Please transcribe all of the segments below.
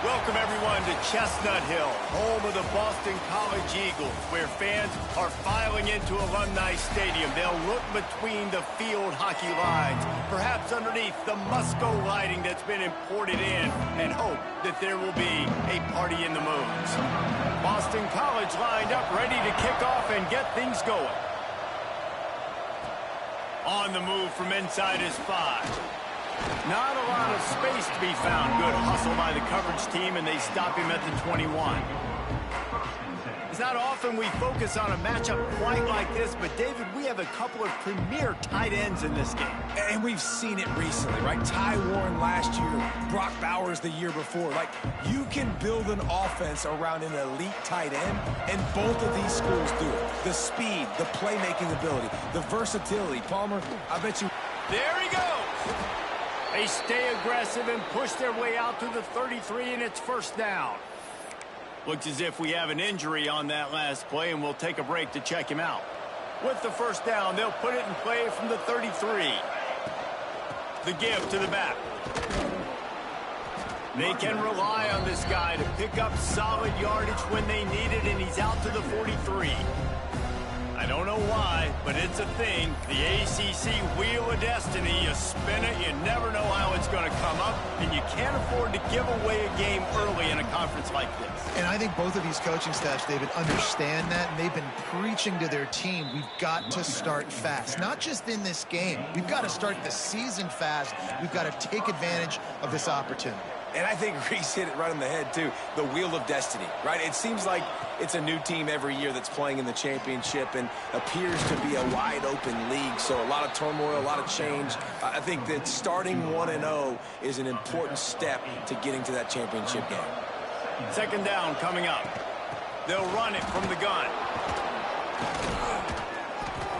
Welcome, everyone, to Chestnut Hill, home of the Boston College Eagles, where fans are filing into Alumni Stadium. They'll look between the field hockey lines, perhaps underneath the Musco lighting that's been imported in, and hope that there will be a party in the moons. Boston College lined up, ready to kick off and get things going. On the move from inside his 5. Not a lot of space to be found. Good hustle by the coverage team, and they stop him at the 21. It's not often we focus on a matchup quite like this, but David, we have a couple of premier tight ends in this game. And we've seen it recently, right? Ty Warren last year, Brock Bowers the year before. Like, you can build an offense around an elite tight end, and both of these schools do it. The speed, the playmaking ability, the versatility. Palmer, I bet you... There he goes! They stay aggressive and push their way out to the 33, and it's first down. Looks as if we have an injury on that last play, and we'll take a break to check him out. With the first down, they'll put it in play from the 33. The give to the back. They can rely on this guy to pick up solid yardage when they need it, and he's out to the 43. I don't know why, but it's a thing. The ACC Wheel of Destiny, you spin it, you never know how it's going to come up, and you can't afford to give away a game early in a conference like this. And I think both of these coaching staffs, David, understand that, and they've been preaching to their team, we've got to start fast. Not just in this game. We've got to start the season fast. We've got to take advantage of this opportunity. And I think Reese hit it right on the head, too. The Wheel of Destiny, right? It seems like it's a new team every year that's playing in the championship and appears to be a wide-open league. So a lot of turmoil, a lot of change. I think that starting 1-0 is an important step to getting to that championship game. Second down coming up. They'll run it from the gun.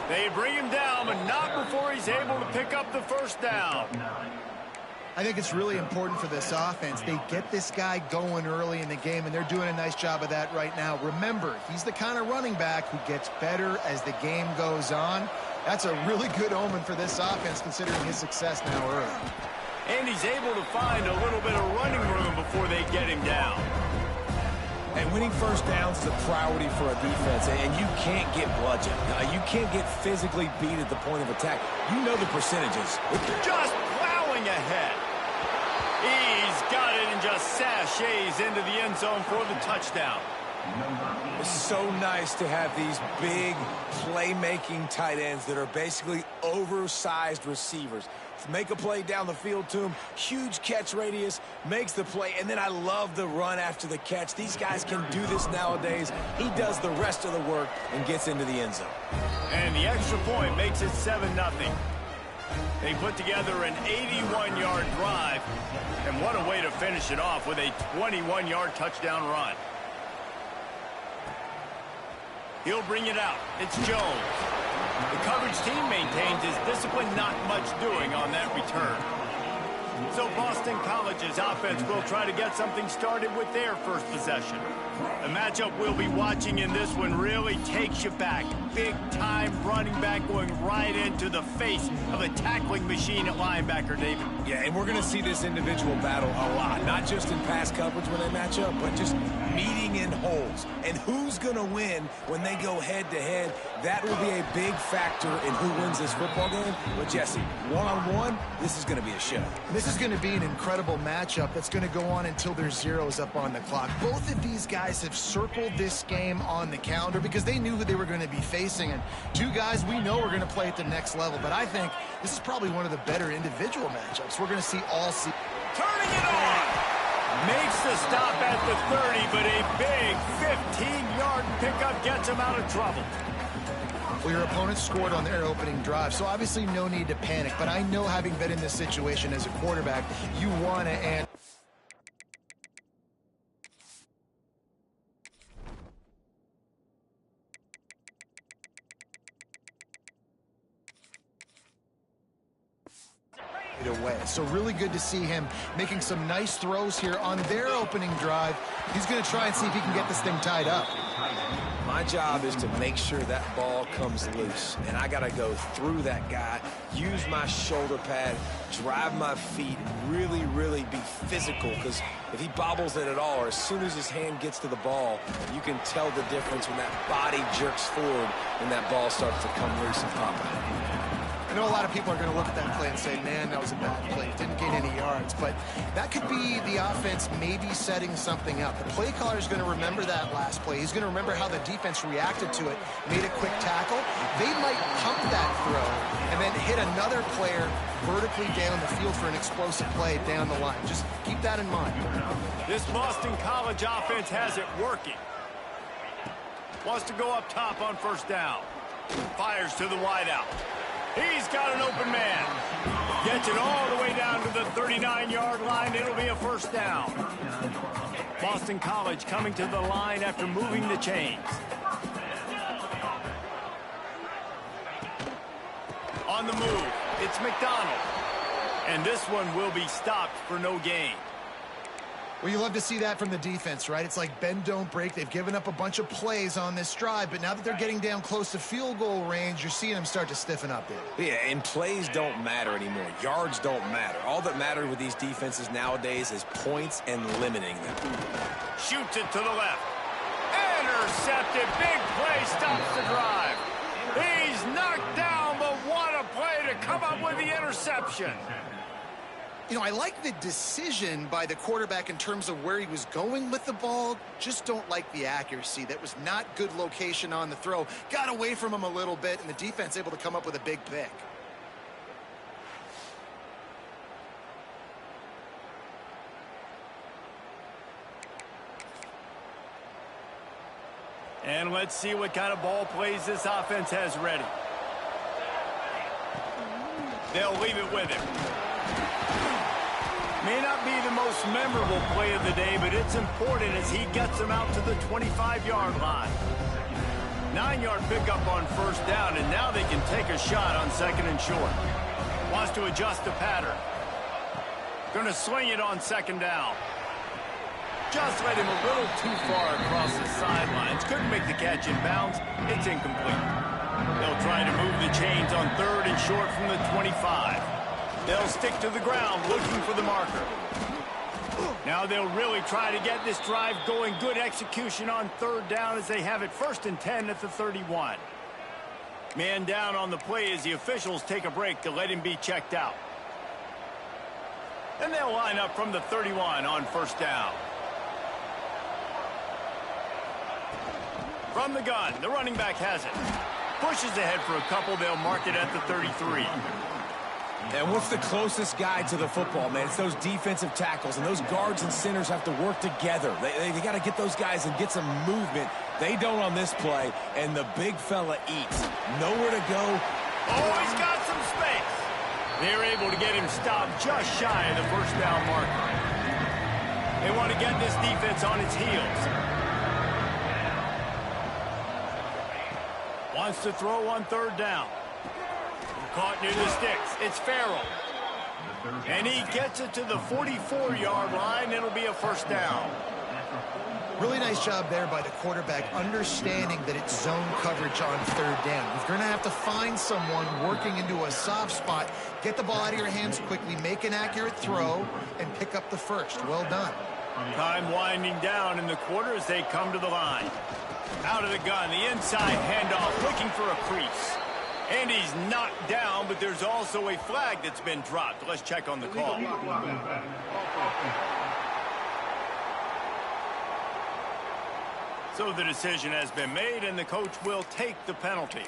They bring him down, but not before he's able to pick up the first down. I think it's really important for this offense. They get this guy going early in the game, and they're doing a nice job of that right now. Remember, he's the kind of running back who gets better as the game goes on. That's a really good omen for this offense, considering his success now early. And he's able to find a little bit of running room before they get him down. And winning first downs is a priority for a defense, and you can't get bludgeoned. You can't get physically beat at the point of attack. You know the percentages. Just plowing ahead. He's got it and just sachets into the end zone for the touchdown. It's so nice to have these big playmaking tight ends that are basically oversized receivers. Make a play down the field to him, huge catch radius, makes the play, and then I love the run after the catch. These guys can do this nowadays. He does the rest of the work and gets into the end zone. And the extra point makes it 7-0. They put together an 81-yard drive, and what a way to finish it off with a 21-yard touchdown run. He'll bring it out. It's Jones. The coverage team maintains his discipline, not much doing on that return. So Boston College's offense will try to get something started with their first possession. The matchup we'll be watching in this one really takes you back. Big-time running back going right into the face of a tackling machine at linebacker, David. Yeah, and we're going to see this individual battle a lot, not just in pass coverage when they match up, but just meeting in holes. And who's going to win when they go head-to-head? That will be a big factor in who wins this football game. But, Jesse, one-on-one, this is going to be a show. This is going to be an incredible matchup that's going to go on until there's zeros up on the clock. Both of these guys have circled this game on the calendar because they knew who they were going to be facing. And two guys we know are going to play at the next level. But I think this is probably one of the better individual matchups we're going to see all season. Turning it on! Makes the stop at the 30, but a big 15-yard pickup gets him out of trouble. Well, your opponent scored on their opening drive, so obviously no need to panic. But I know, having been in this situation as a quarterback, you want to answer. Away. So really good to see him making some nice throws here on their opening drive. He's going to try and see if he can get this thing tied up. My job is to make sure that ball comes loose, and I got to go through that guy, use my shoulder pad, drive my feet, really, really be physical, because if he bobbles it at all, or as soon as his hand gets to the ball, you can tell the difference when that body jerks forward and that ball starts to come loose and pop out. I know a lot of people are going to look at that play and say, man, that was a bad play. Didn't gain any yards. But that could be the offense maybe setting something up. The play caller is going to remember that last play. He's going to remember how the defense reacted to it, made a quick tackle. They might pump that throw and then hit another player vertically down the field for an explosive play down the line. Just keep that in mind. This Boston College offense has it working. Wants to go up top on first down. Fires to the wideout. He's got an open man. Gets it all the way down to the 39-yard line. It'll be a first down. Boston College coming to the line after moving the chains. On the move, it's McDonald. And this one will be stopped for no gain. Well, you love to see that from the defense, right? It's like bend, don't break. They've given up a bunch of plays on this drive, but now that they're getting down close to field goal range, you're seeing them start to stiffen up there. Yeah, and plays don't matter anymore. Yards don't matter. All that matters with these defenses nowadays is points and limiting them. Shoots it to the left. Intercepted. Big play stops the drive. He's knocked down, but what a play to come up with the interception. You know, I like the decision by the quarterback in terms of where he was going with the ball. Just don't like the accuracy. That was not good location on the throw. Got away from him a little bit, and the defense able to come up with a big pick. And let's see what kind of ball plays this offense has ready. They'll leave it with him. May not be the most memorable play of the day, but it's important as he gets them out to the 25-yard line. 9-yard pickup on first down, and now they can take a shot on second and short. Wants to adjust the pattern. Going to swing it on second down. Just led him a little too far across the sidelines. Couldn't make the catch in bounds. It's incomplete. They'll try to move the chains on third and short from the 25. They'll stick to the ground looking for the marker. Now they'll really try to get this drive going. Good execution on third down as they have it first and 10 at the 31. Man down on the play as the officials take a break to let him be checked out. And they'll line up from the 31 on first down. From the gun, the running back has it. Pushes ahead for a couple. They'll mark it at the 33. And what's the closest guy to the football, man? It's those defensive tackles, and those guards and centers have to work together. They got to get those guys and get some movement. They don't on this play, and the big fella eats. Nowhere to go. Oh, he's got some space. They're able to get him stopped just shy of the first down marker. They want to get this defense on its heels. Wants to throw on third down. Caught near the sticks. It's Farrell. And he gets it to the 44-yard line. It'll be a first down. Really nice job there by the quarterback, understanding that it's zone coverage on third down. You're going to have to find someone working into a soft spot, get the ball out of your hands quickly, make an accurate throw, and pick up the first. Well done. Time winding down in the quarter as they come to the line. Out of the gun, the inside handoff, looking for a crease. And he's knocked down, but there's also a flag that's been dropped. Let's check on the call. So the decision has been made, and the coach will take the penalty.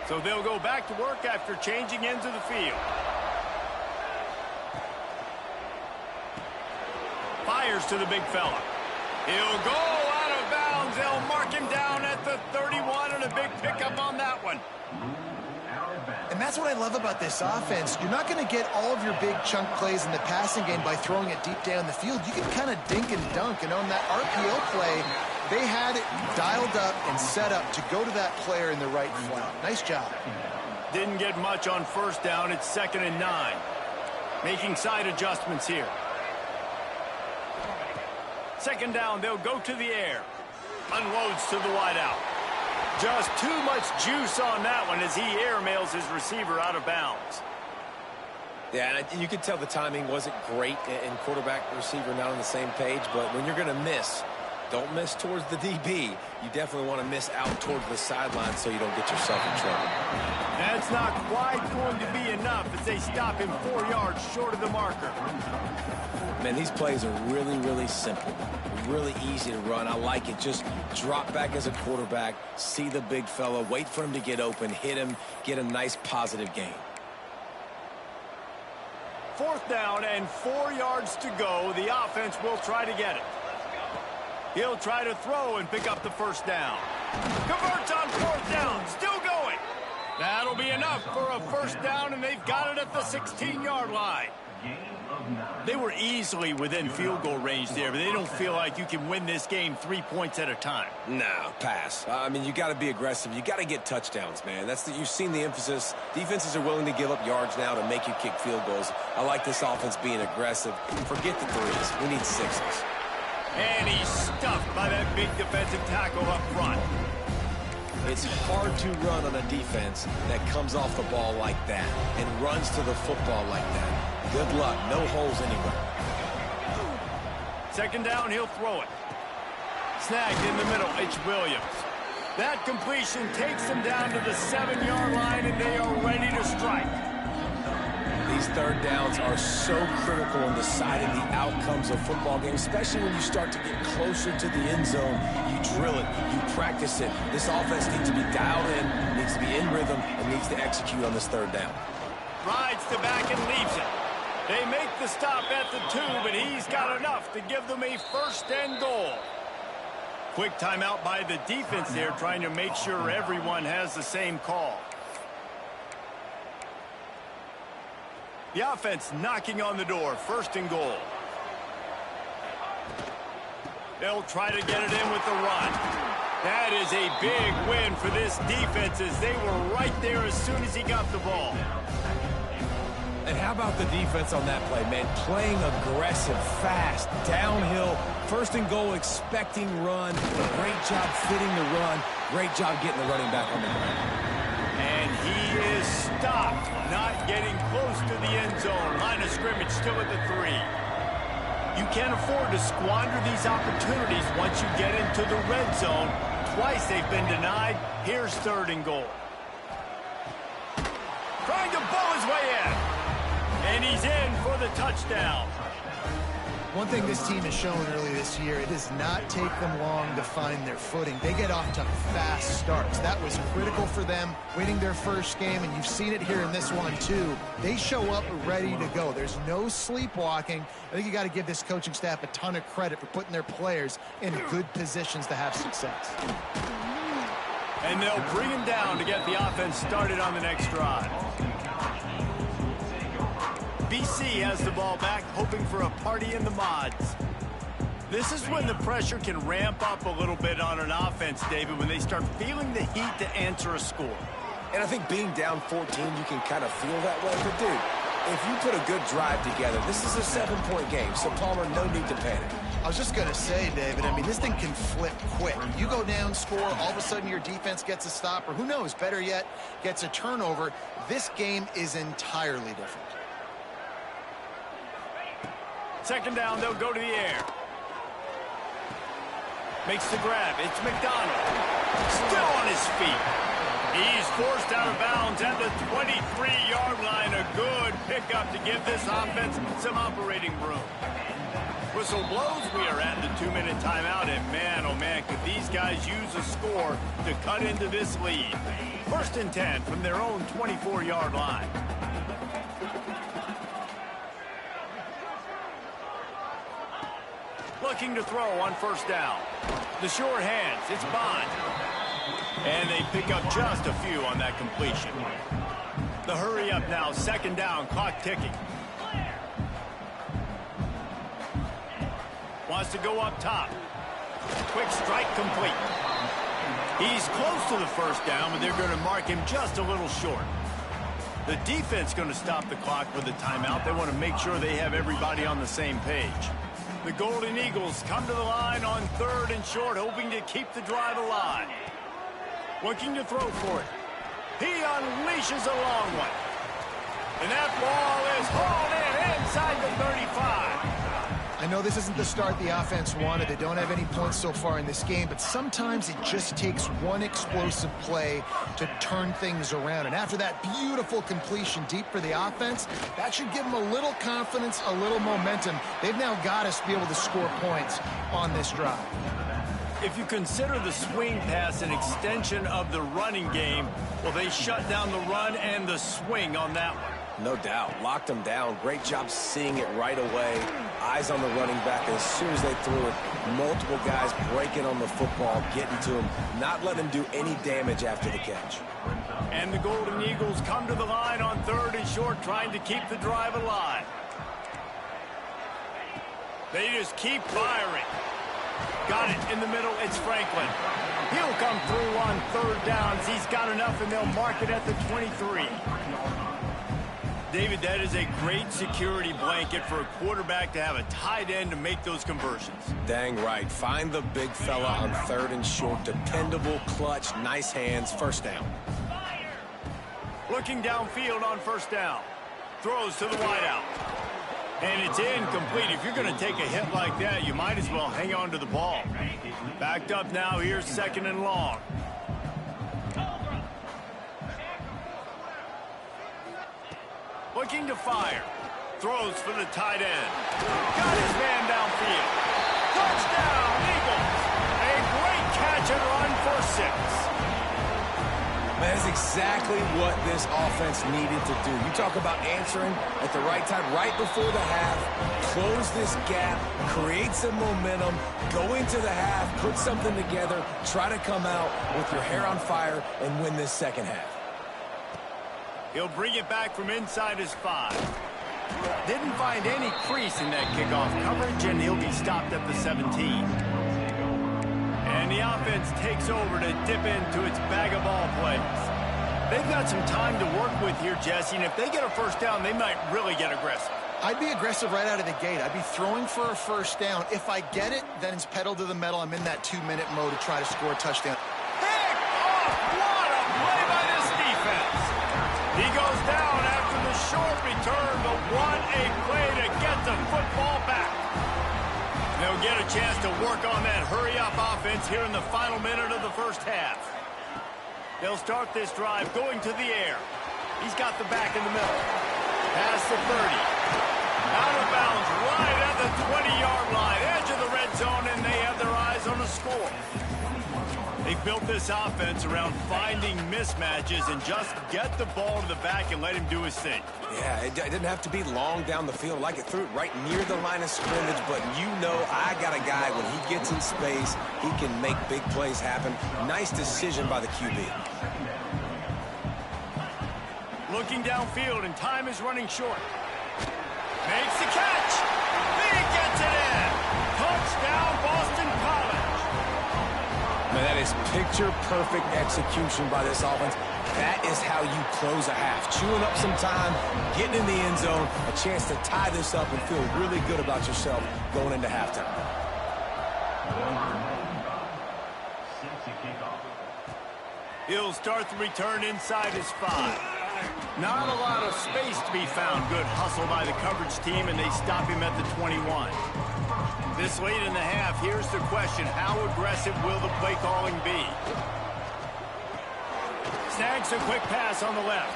So they'll go back to work after changing into the field. Fires to the big fella. He'll go out of bounds. They'll mark him down at the 31 and a big pickup on that one. And that's what I love about this offense. You're not going to get all of your big chunk plays in the passing game by throwing it deep down the field. You can kind of dink and dunk. And on that RPO play, they had it dialed up and set up to go to that player in the right flat. Nice job. Didn't get much on first down. It's 2nd and 9. Making side adjustments here. 2nd down, they'll go to the air. Unloads to the wideout. Just too much juice on that one as he airmails his receiver out of bounds. Yeah, and you could tell the timing wasn't great, and quarterback and receiver not on the same page, but when you're going to miss, don't miss towards the DB. You definitely want to miss out towards the sideline so you don't get yourself in trouble. That's not quite going to be enough as they stop him 4 yards short of the marker. Man, these plays are really, really simple. Really easy to run. I like it. Just drop back as a quarterback, see the big fella, wait for him to get open, hit him, get a nice positive gain. 4th down and 4 yards to go. The offense will try to get it. He'll try to throw and pick up the 1st down. Converts on 4th down. Still going. That'll be enough for a 1st down, and they've got it at the 16-yard line. They were easily within field goal range there, but they don't feel like you can win this game 3 points at a time. No, pass. I mean, you got to be aggressive. You got to get touchdowns, man. You've seen the emphasis. Defenses are willing to give up yards now to make you kick field goals. I like this offense being aggressive. Forget the threes. We need 6s. And he's stuffed by that big defensive tackle up front. It's hard to run on a defense that comes off the ball like that and runs to the football like that. Good luck. No holes anywhere. 2nd down, he'll throw it. Snagged in the middle, it's Williams. That completion takes them down to the 7-yard line, and they are ready to strike. These 3rd downs are so critical in deciding the outcomes of football games, especially when you start to get closer to the end zone. You drill it, you practice it. This offense needs to be dialed in, needs to be in rhythm, and needs to execute on this 3rd down. Rides the back and leaves it. They make the stop at the 2, but he's got enough to give them a 1st and goal. Quick timeout by the defense there, trying to make sure everyone has the same call. The offense knocking on the door, 1st and goal. They'll try to get it in with the run. That is a big win for this defense as they were right there as soon as he got the ball. And how about the defense on that play, man? Playing aggressive, fast, downhill, 1st and goal, expecting run. Great job fitting the run. Great job getting the running back on the ground. And he is stopped, not getting close to the end zone. Line of scrimmage still at the 3. You can't afford to squander these opportunities once you get into the red zone. Twice they've been denied. Here's 3rd and goal. Trying to bowl his way in. And he's in for the touchdown. One thing this team has shown early this year, it does not take them long to find their footing. They get off to fast starts. That was critical for them winning their 1st game, and you've seen it here in this one too. They show up ready to go. There's no sleepwalking. I think you got to give this coaching staff a ton of credit for putting their players in good positions to have success. And they'll bring him down to get the offense started on the next drive. BC has the ball back, hoping for a party in the mods. This is when the pressure can ramp up a little bit on an offense, David, when they start feeling the heat to answer a score. And I think being down 14, you can kind of feel that way. But, dude, if you put a good drive together, this is a 7-point game, so Palmer, no need to panic. I was just going to say, David, I mean, this thing can flip quick. You go down, score, all of a sudden your defense gets a stop, or who knows, better yet, gets a turnover. This game is entirely different. 2nd down, they'll go to the air. Makes the grab. It's McDonald. Still on his feet. He's forced out of bounds at the 23-yard line. A good pickup to give this offense some operating room. Whistle blows. We are at the 2-minute timeout. And man, oh man, could these guys use a score to cut into this lead. 1st and 10 from their own 24-yard line. Looking to throw on 1st down. The sure hands. It's Bond. And they pick up just a few on that completion. The hurry up now, second down, clock ticking. Wants to go up top. Quick strike complete. He's close to the first down, but they're going to mark him just a little short. The defense going to stop the clock with a timeout. They want to make sure they have everybody on the same page. The Golden Eagles come to the line on 3rd and short, hoping to keep the drive alive. Looking to throw for it. He unleashes a long one. And that ball is hauled in inside the 35. I know this isn't the start the offense wanted. They don't have any points so far in this game, but sometimes it just takes one explosive play to turn things around. And after that beautiful completion deep for the offense, that should give them a little confidence, a little momentum. They've now got us to be able to score points on this drive. If you consider the swing pass an extension of the running game, well, they shut down the run and the swing on that one. No doubt. Locked them down. Great job seeing it right away. Eyes on the running back. And as soon as they threw it, multiple guys breaking on the football, getting to him, not letting him do any damage after the catch. And the Golden Eagles come to the line on 3rd and short, trying to keep the drive alive. They just keep firing. Got it in the middle. It's Franklin. He'll come through on 3rd downs. He's got enough, and they'll mark it at the 23. David, that is a great security blanket for a quarterback to have a tight end to make those conversions. Dang right. Find the big fella on 3rd and short. Dependable, clutch, nice hands. First down. Looking downfield on 1st down. Throws to the wideout. And it's incomplete. If you're going to take a hit like that, you might as well hang on to the ball. Backed up now. Here's 2nd and long. Looking to fire. Throws for the tight end. Got his man downfield. Touchdown, Eagles. A great catch and run for 6. That is exactly what this offense needed to do. You talk about answering at the right time, right before the half, close this gap, create some momentum, go into the half, put something together, try to come out with your hair on fire and win this second half. He'll bring it back from inside his 5. Didn't find any crease in that kickoff coverage, and he'll be stopped at the 17. And the offense takes over to dip into its bag of ball plays. They've got some time to work with here, Jesse, and if they get a first down, they might really get aggressive. I'd be aggressive right out of the gate. I'd be throwing for a first down. If I get it, then it's pedal to the metal. I'm in that 2-minute mode to try to score a touchdown. Pick off! What a play by this defense! He goes down after the short return, but what a play to get the football back. They'll get a chance to work on that hurry-up offense here in the final minute of the first half. They'll start this drive going to the air. He's got the back in the middle. Past the 30. Out of bounds right at the 20-yard line. Edge of the red zone, and they have their eyes on the score. They've built this offense around finding mismatches and just get the ball to the back and let him do his thing. Yeah, it didn't have to be long down the field. Like it threw it right near the line of scrimmage, but you know I got a guy, when he gets in space, he can make big plays happen. Nice decision by the QB. Looking downfield, and time is running short. Makes the catch. He gets it in. Touchdown, Boston College. Man, that is picture-perfect execution by this offense. That is how you close a half. Chewing up some time, getting in the end zone, a chance to tie this up and feel really good about yourself going into halftime. He'll start the return inside his 5. Not a lot of space to be found. Good hustle by the coverage team, and they stop him at the 21. This late in the half, here's the question. How aggressive will the play calling be? Snags a quick pass on the left.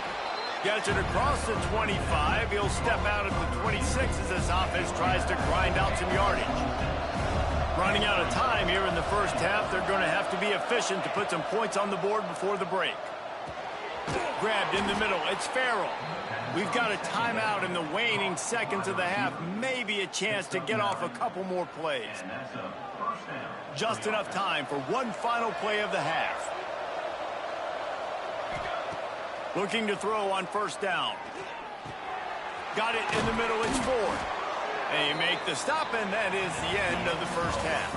Gets it across the 25. He'll step out at the 26 as this offense tries to grind out some yardage. Running out of time here in the first half, they're going to have to be efficient to put some points on the board before the break. Grabbed in the middle. It's Farrell. We've got a timeout in the waning seconds of the half. Maybe a chance to get off a couple more plays. Just enough time for one final play of the half. Looking to throw on first down. Got it in the middle, it's 4. They make the stop, and that is the end of the first half.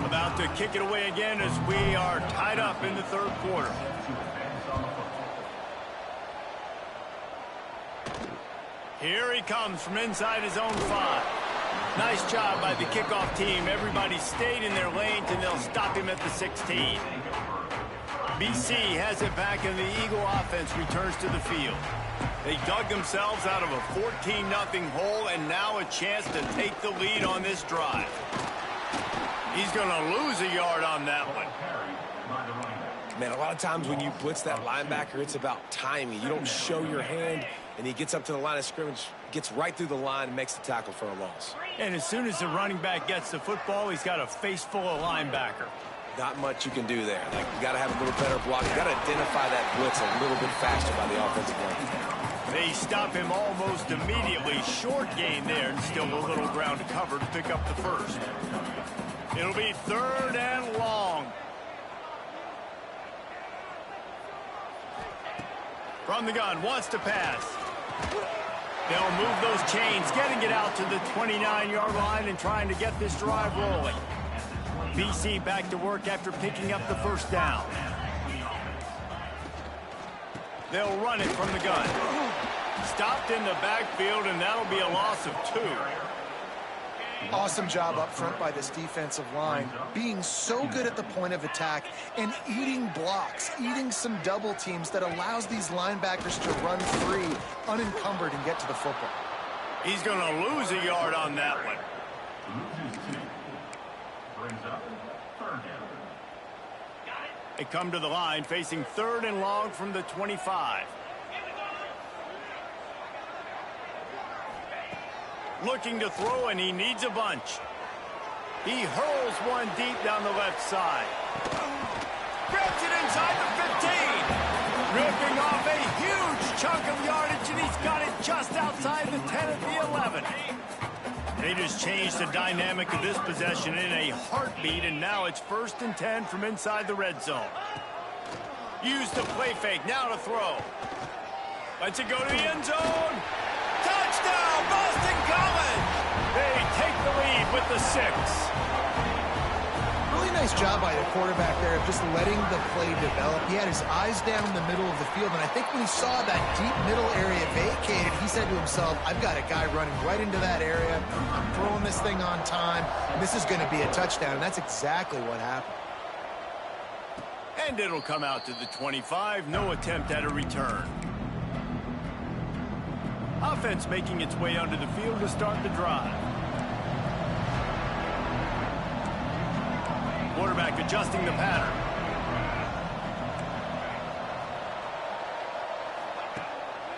About to kick it away again as we are tied up in the third quarter. Here he comes from inside his own 5. Nice job by the kickoff team. Everybody stayed in their lanes, and they'll stop him at the 16. BC has it back, and the Eagle offense returns to the field. They dug themselves out of a 14-0 hole, and now a chance to take the lead on this drive. He's going to lose a yard on that one. Man, a lot of times when you blitz that linebacker, it's about timing. You don't show your hand, and he gets up to the line of scrimmage, gets right through the line, and makes the tackle for a loss. And as soon as the running back gets the football, he's got a face full of linebacker. Not much you can do there. Like, you got to have a little better block. You got to identify that blitz a little bit faster by the offensive line. They stop him almost immediately. Short gain there, and still a little ground to cover to pick up the first. It'll be 3rd and long. From the gun, wants to pass. They'll move those chains, getting it out to the 29-yard line and trying to get this drive rolling. BC back to work after picking up the first down. They'll run it from the gun. Stopped in the backfield, and that'll be a loss of 2. Awesome job up front by this defensive line, being so good at the point of attack and eating blocks, eating some double teams that allows these linebackers to run free, unencumbered, and get to the football. He's going to lose a yard on that one. They come to the line facing 3rd and long from the 25. Looking to throw, and he needs a bunch. He hurls one deep down the left side. Grabs it inside the 15. Ripping off a huge chunk of yardage, and he's got it just outside the 10 at the 11. They just changed the dynamic of this possession in a heartbeat, and now it's 1st and 10 from inside the red zone. Use the play fake, now to throw. Lets it go to the end zone. Touchdown, Boston College! They take the lead with the 6. Really nice job by the quarterback there of just letting the play develop. He had his eyes down the middle of the field, and I think when he saw that deep middle area vacated, he said to himself, I've got a guy running right into that area. I'm throwing this thing on time, and this is going to be a touchdown, and that's exactly what happened. And it'll come out to the 25. No attempt at a return. Offense making its way onto the field to start the drive. Quarterback adjusting the pattern.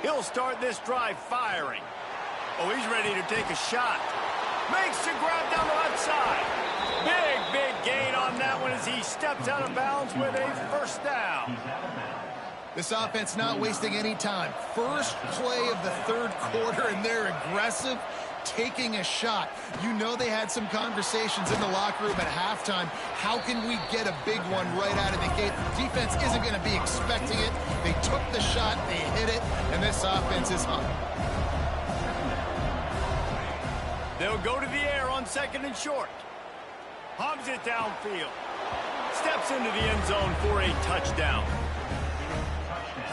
He'll start this drive firing. Oh, he's ready to take a shot. Makes the grab down the left side. Big gain on that one as he steps out of bounds with a first down. This offense not wasting any time. First play of the third quarter, and they're aggressive, taking a shot. You know they had some conversations in the locker room at halftime. How can we get a big one right out of the gate? The defense isn't going to be expecting it. They took the shot, they hit it, and this offense is on. They'll go to the air on 2nd and short. Hogs it downfield. Steps into the end zone for a touchdown.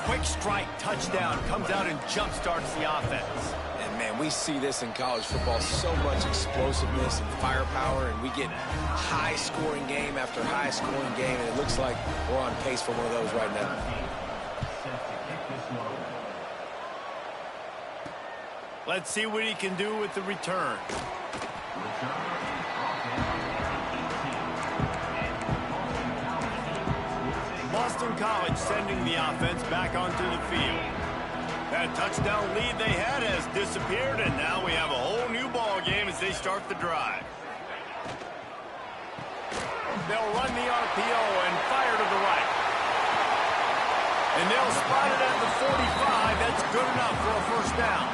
Quick strike touchdown comes out and jump starts the offense. And man, we see this in college football, so much explosiveness and firepower, and we get high-scoring game after high-scoring game, and it looks like we're on pace for one of those right now. Let's see what he can do with the return. Boston College sending the offense back onto the field. That touchdown lead they had has disappeared, and now we have a whole new ball game as they start the drive. They'll run the RPO and fire to the right. And they'll spot it at the 45. That's good enough for a first down.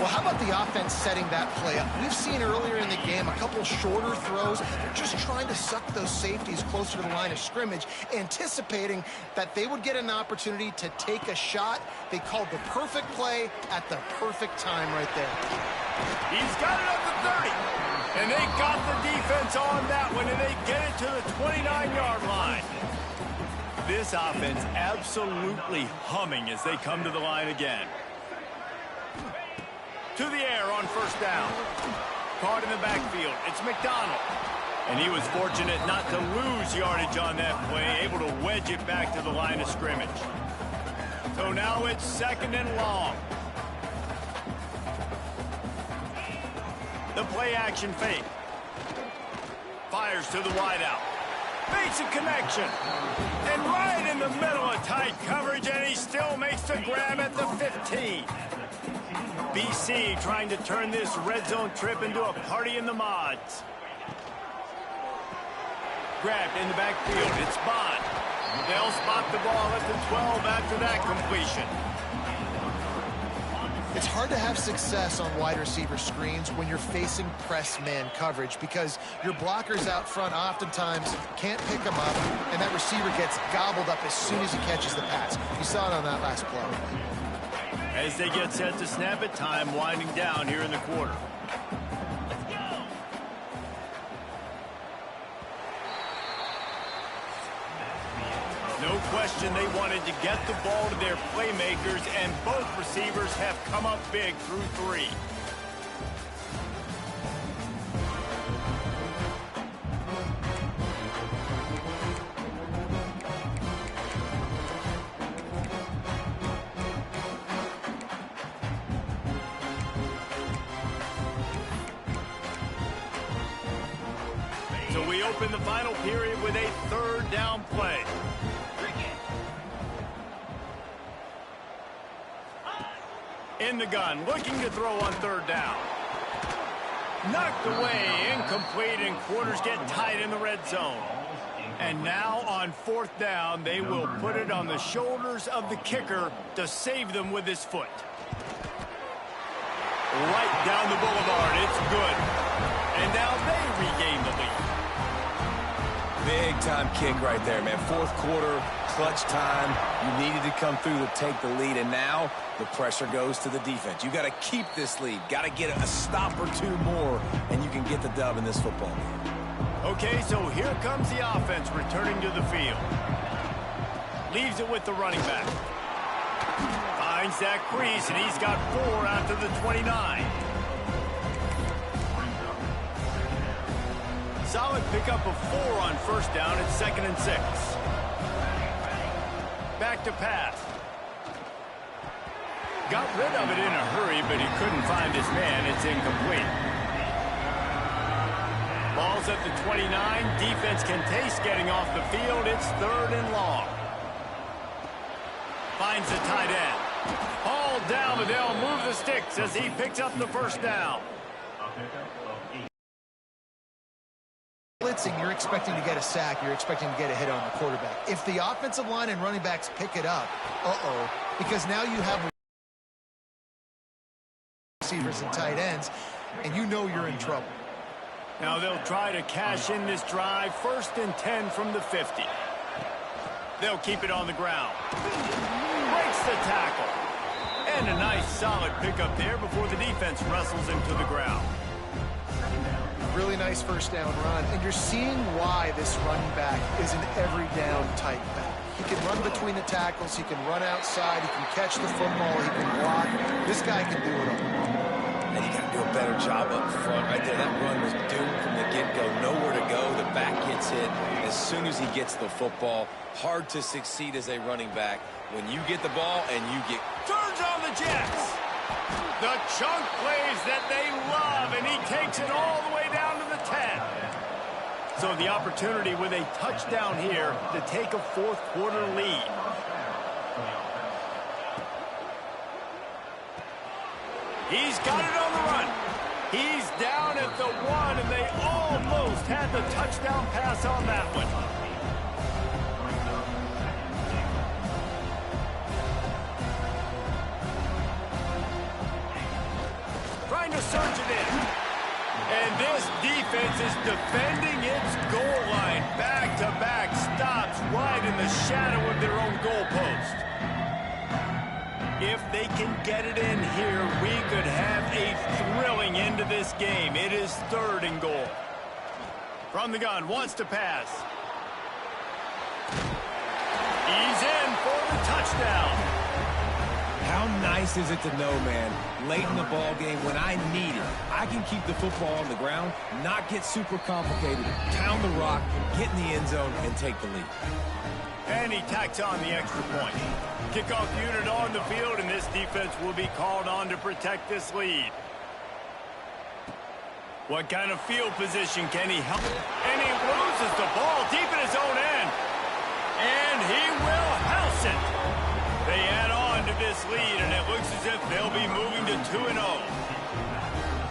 Well, how about the offense setting that play up? We've seen earlier in the game a couple shorter throws. They're just trying to suck those safeties closer to the line of scrimmage, anticipating that they would get an opportunity to take a shot. They called the perfect play at the perfect time right there. He's got it up to 30. And they got the defense on that one, and they get it to the 29-yard line. This offense absolutely humming as they come to the line again. To the air on first down. Caught in the backfield. It's McDonald. And he was fortunate not to lose yardage on that play, able to wedge it back to the line of scrimmage. So now it's 2nd and long. The play action fake. Fires to the wideout. Makes a connection. And right in the middle of tight coverage, and he still makes the grab at the 15. BC trying to turn this red zone trip into a party in the mods. Grabbed in the backfield. It's Bond. They'll spot the ball at the 12 after that completion. It's hard to have success on wide receiver screens when you're facing press man coverage because your blockers out front oftentimes can't pick them up, and that receiver gets gobbled up as soon as he catches the pass. You saw it on that last play. As they get set to snap it, time winding down here in the quarter. No question they wanted to get the ball to their playmakers, and both receivers have come up big through 3. So we open the final period with a 3rd down play. In the gun, looking to throw on 3rd down. Knocked away, incomplete, and quarters get tight in the red zone. And now on 4th down, they will put it on the shoulders of the kicker to save them with his foot. Right down the boulevard, it's good. And now they regain the lead. Big-time kick right there, man. 4th quarter, clutch time. You needed to come through to take the lead, and now the pressure goes to the defense. You got to keep this lead. Got to get a stop or 2 more, and you can get the dub in this football game. Okay, so here comes the offense returning to the field. Leaves it with the running back. Finds that crease, and he's got 4 out to the 29. Solid pickup of 4 on first down. It's 2nd and 6. Back to pass. Got rid of it in a hurry, but he couldn't find his man. It's incomplete. Ball's at the 29. Defense can taste getting off the field. It's 3rd and long. Finds the tight end. Hauled down, but they'll move the sticks as he picks up the first down. Blitzing, you're expecting to get a sack. You're expecting to get a hit on the quarterback. If the offensive line and running backs pick it up, because now you have receivers and tight ends, and you know you're in trouble. Now they'll try to cash in this drive. 1st and 10 from the 50. They'll keep it on the ground. Breaks the tackle. And a nice solid pickup there before the defense wrestles him to the ground. Really nice first down run, and you're seeing why this running back is an every down type back. He can run between the tackles, he can run outside, he can catch the football, he can block. This guy can do it all. And you got to do a better job up front right there. That run was doomed from the get-go. Nowhere to go. The back gets hit as soon as he gets the football. Hard to succeed as a running back when you get the ball and you get... Turns on the Jets. The chunk plays that they love, and he takes it all the way down to the 10. So the opportunity with a touchdown here to take a 4th quarter lead. He's got it on the run. He's down at the 1, and they almost had the touchdown pass on that one. trying to surge it in. And this defense is defending its goal line. Back-to-back stops right in the shadow of their own goalpost. If they can get it in here, we could have a thrilling end to this game. It is 3rd and goal. From the gun, wants to pass. He's in for the touchdown. How nice is it to know, man, late in the ball game when I need it, I can keep the football on the ground, not get super complicated, pound the rock, get in the end zone, and take the lead. And he tacks on the extra point. Kickoff unit on the field, and this defense will be called on to protect this lead. What kind of field position can he help? And he loses the ball deep in his own end. And he will house it. They add on to this lead, and it looks as if they'll be moving to 2-0.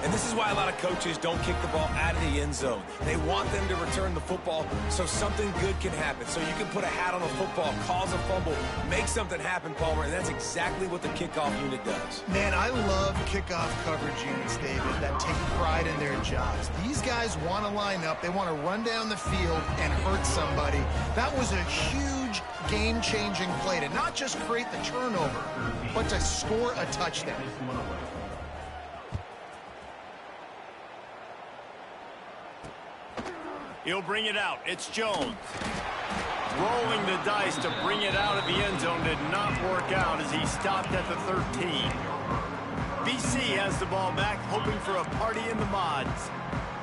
And this is why a lot of coaches don't kick the ball out of the end zone. They want them to return the football so something good can happen. So you can put a hat on a football, cause a fumble, make something happen, Palmer, and that's exactly what the kickoff unit does. Man, I love kickoff coverage units, David, that take pride in their jobs. These guys want to line up. They want to run down the field and hurt somebody. That was a huge game-changing play to not just create the turnover, but to score a touchdown. He'll bring it out. It's Jones. Rolling the dice to bring it out of the end zone did not work out as he stopped at the 13. BC has the ball back, hoping for a party in the mods.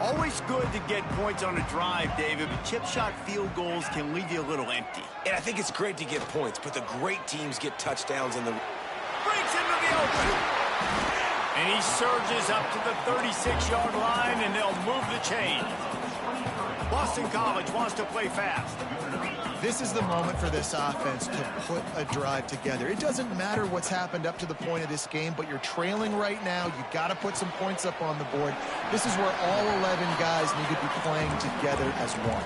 Always good to get points on a drive, David, but chip shot field goals can leave you a little empty. And I think it's great to get points, but the great teams get touchdowns in the... Breaks into the open. And he surges up to the 36-yard line, and they'll move the chain. Boston College wants to play fast. This is the moment for this offense to put a drive together. It doesn't matter what's happened up to the point of this game, but you're trailing right now. You got to put some points up on the board. This is where all 11 guys need to be playing together as one.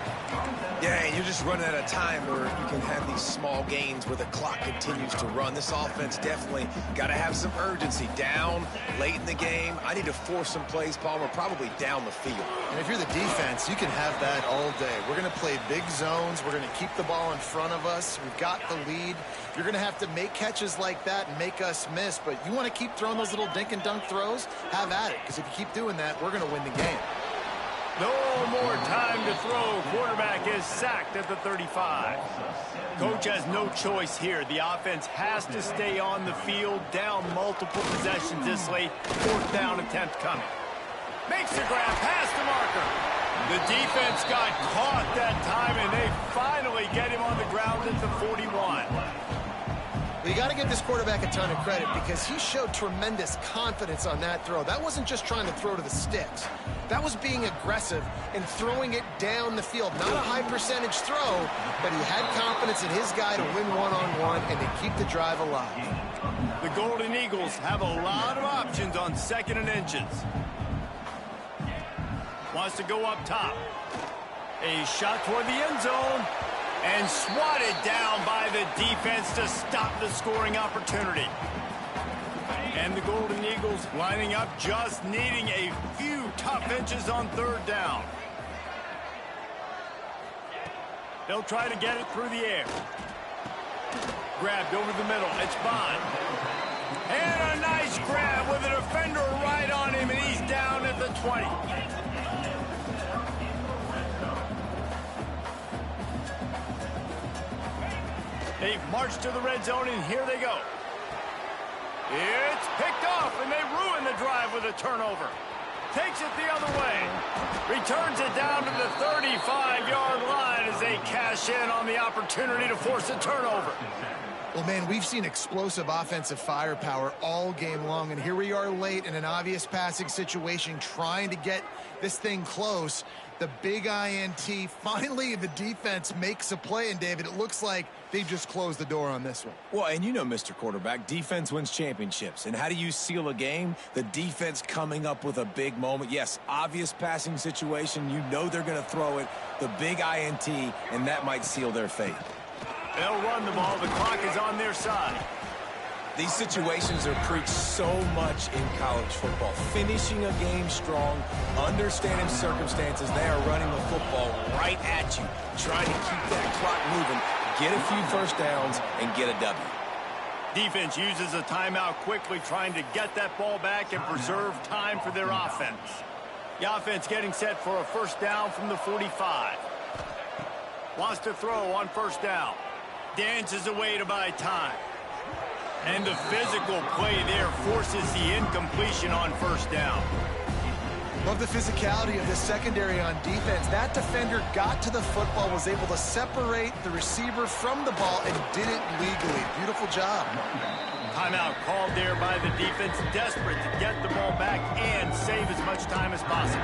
Yeah, and you're just running out of time where you can have these small gains where the clock continues to run. This offense definitely got to have some urgency. Down, late in the game. I need to force some plays, Palmer, probably down the field. And if you're the defense, you can have that all day. We're going to play big zones. We're going to keep the ball in front of us. We've got the lead. You're going to have to make catches like that and make us miss, but you want to keep throwing those little dink and dunk throws? Have at it, because if you keep doing that, we're going to win the game. No more time to throw. Quarterback is sacked at the 35. Coach has no choice here. The offense has to stay on the field, down multiple possessions this late. 4th down attempt coming. Makes the grab past the marker. The defense got caught that time, and they finally get him on the ground at the 41. Well, you got to give this quarterback a ton of credit because he showed tremendous confidence on that throw. That wasn't just trying to throw to the sticks. That was being aggressive and throwing it down the field. Not a high percentage throw, but he had confidence in his guy to win one-on-one and to keep the drive alive. The Golden Eagles have a lot of options on 2nd and inches. Wants to go up top. A shot toward the end zone. And swatted down by the defense to stop the scoring opportunity. And the Golden Eagles lining up, just needing a few tough inches on 3rd down. They'll try to get it through the air. Grabbed over the middle. It's Bond. And a nice grab with a defender right on him, and he's down at the 20. They've marched to the red zone, and here they go. It's picked off, and they ruin the drive with a turnover. Takes it the other way. Returns it down to the 35-yard line as they cash in on the opportunity to force a turnover. Well, man, we've seen explosive offensive firepower all game long, and here we are late in an obvious passing situation trying to get this thing close. The big INT, finally the defense makes a play, and David, it looks like they just closed the door on this one. Well, and you know, Mr. Quarterback, defense wins championships. And how do you seal a game? The defense coming up with a big moment. Yes, obvious passing situation. You know they're going to throw it. The big INT, and that might seal their fate. They'll run the ball. The clock is on their side. These situations are preached so much in college football. Finishing a game strong, understanding circumstances. They are running the football right at you, trying to keep that clock moving, get a few first downs, and get a W. Defense uses a timeout quickly, trying to get that ball back and preserve time for their offense. The offense getting set for a first down from the 45. Wants to throw on first down. Dances away to buy time. And the physical play there forces the incompletion on first down. Love the physicality of this secondary on defense. That defender got to the football, was able to separate the receiver from the ball, and did it legally. Beautiful job. Timeout called there by the defense, desperate to get the ball back and save as much time as possible.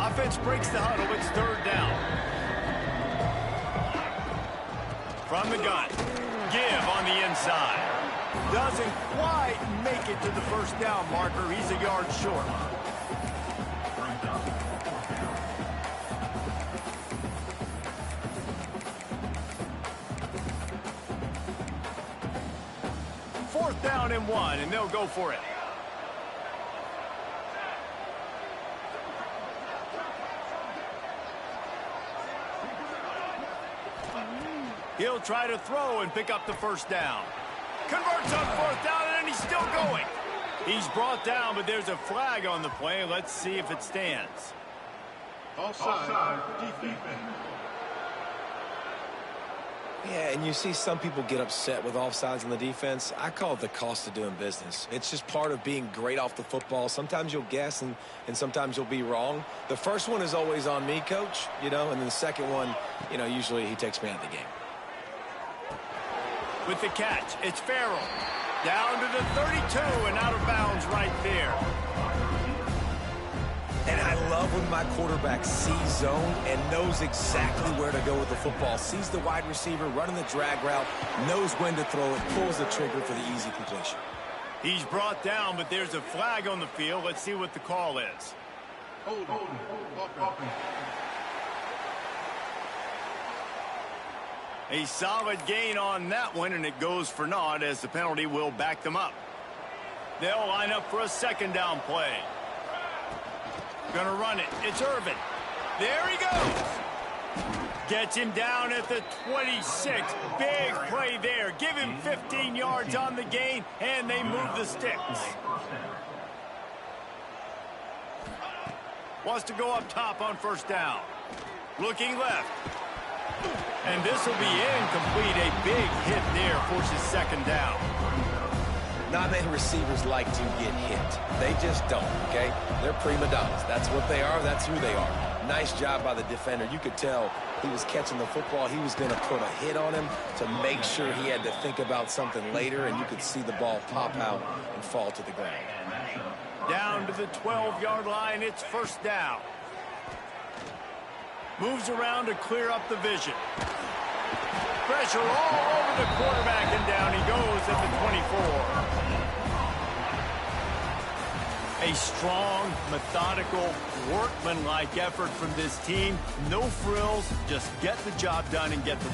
Offense breaks the huddle. It's third down. From the gun. Give on the inside. Doesn't quite make it to the first down marker. He's a yard short. Fourth down and 1, and they'll go for it. He'll try to throw and pick up the first down. Converts on fourth down, and he's still going. He's brought down, but there's a flag on the play. Let's see if it stands. Offside, defense. Yeah, and you see some people get upset with offsides in the defense. I call it the cost of doing business. It's just part of being great off the football. Sometimes you'll guess, and sometimes you'll be wrong. The first one is always on me, Coach, and then the second one, usually he takes me out of the game. With the catch, it's Farrell. Down to the 32 and out of bounds right there. And I love when my quarterback sees zone and knows exactly where to go with the football. Sees the wide receiver running the drag route, knows when to throw it, pulls the trigger for the easy completion. He's brought down, but there's a flag on the field. Let's see what the call is. Hold. A solid gain on that one, and it goes for naught as the penalty will back them up. They'll line up for a second down play. Gonna run it. It's Irvin. There he goes. Gets him down at the 26. Big play there. Give him 15 yards on the gain, and they move the sticks. Wants to go up top on first down. Looking left. And this will be incomplete. A big hit there forces second down. Not many receivers like to get hit. They just don't, okay? They're prima donnas. That's what they are. That's who they are. Nice job by the defender. You could tell he was catching the football. He was going to put a hit on him to make sure he had to think about something later, and you could see the ball pop out and fall to the ground. Down to the 12-yard line. It's first down. Moves around to clear up the vision. Pressure all over the quarterback, and down he goes at the 24. A strong, methodical, workmanlike effort from this team. No frills, just get the job done and get the